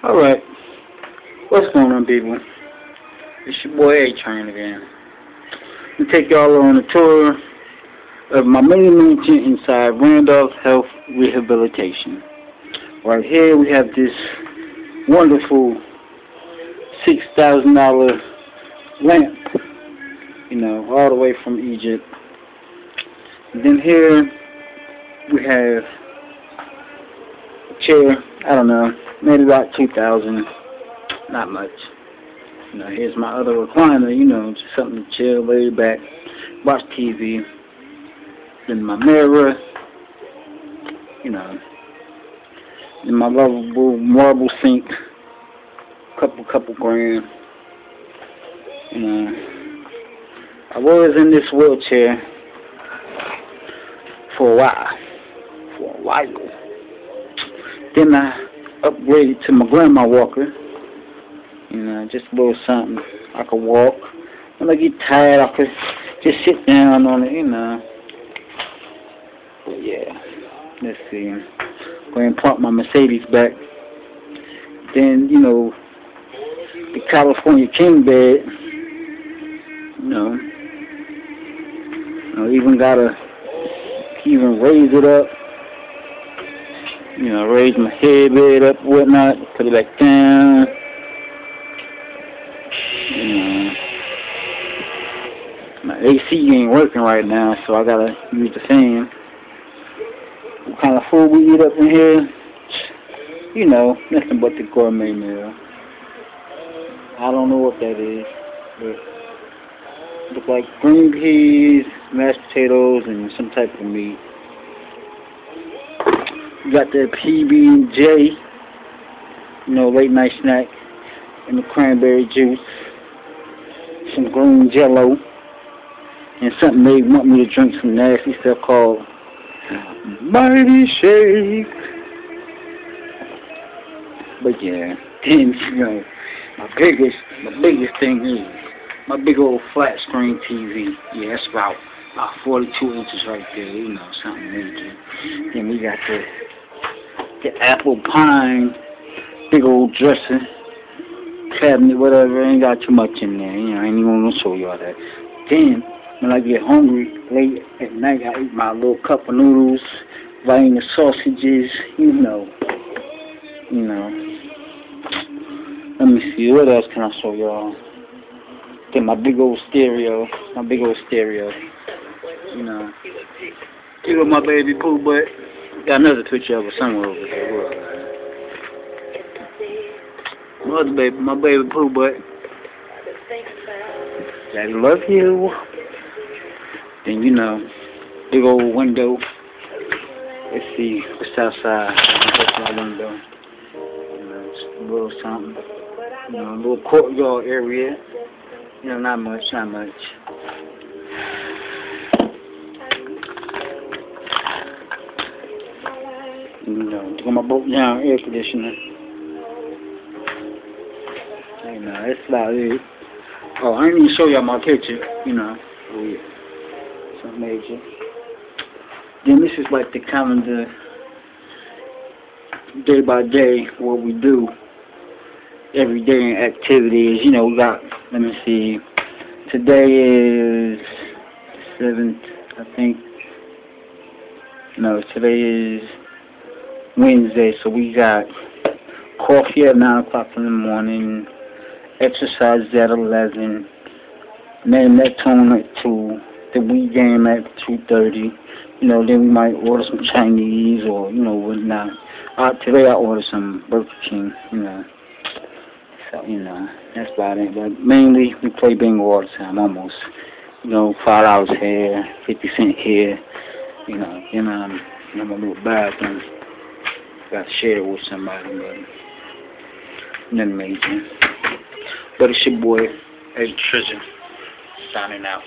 Alright, what's going on, people? It's your boy A.train again. I'm gonna take y'all on a tour of my main mansion inside Randolph Health Rehabilitation. Right here we have this wonderful $6,000 lamp, all the way from Egypt. And then here we have a chair, I don't know, maybe about 2,000, not much. Here's my other recliner, just something to chill, lay back, watch TV. Then my mirror, then my lovable marble sink, couple grand. I was in this wheelchair for a while. Then I upgraded to my grandma walker. Just a little something I could walk. When I get tired, I could just sit down on it, But yeah, let's see. Go ahead and park my Mercedes back. Then, the California king bed. Even raise it up. Raise my headbed up, whatnot, put it back down. My AC ain't working right now, so I gotta use the fan. What kind of food we eat up in here? Nothing but the gourmet meal. I don't know what that is, but look like green peas, mashed potatoes, and some type of meat. We got the PB&J, late night snack, and the cranberry juice, some green jello, and something they want me to drink, some nasty stuff called Mighty Shake. But yeah, then my biggest thing is my big old flat screen TV. Yeah, that's about 42 inches right there. Something major. Then we got the apple pine, big old dresser, cabinet, whatever. Ain't got too much in there. I ain't even gonna show y'all that. Then when I get hungry late at night, I eat my little cup of noodles, Vienna sausages. Let me see, what else can I show y'all? Then my big old stereo. Here with my baby poo butt. Got another picture of her somewhere over here. My baby poo butt. Daddy love you. Then big old window. Let's see what's outside. What's that window? Just a little something. A little courtyard area. Not much. Got my broke down air conditioner. That's about it. Oh, I didn't even show y'all my picture, Oh yeah. Something major. Then this is like the calendar, day by day, what we do every day in activities. We got, let me see, today is the 7th, I think. No, today is Wednesday, so we got coffee at 9 o'clock in the morning, exercise at 11, name that tone at 2, the Wii game at 2:30. Then we might order some Chinese or, whatnot. Today I ordered some Burger King, So, that's about it. But mainly, we play bingo all the time, almost. $5 here, 50 cents here, I'm a little bad thing. Got to share it with somebody, but nothing major. But it's your boy, A.train, signing out.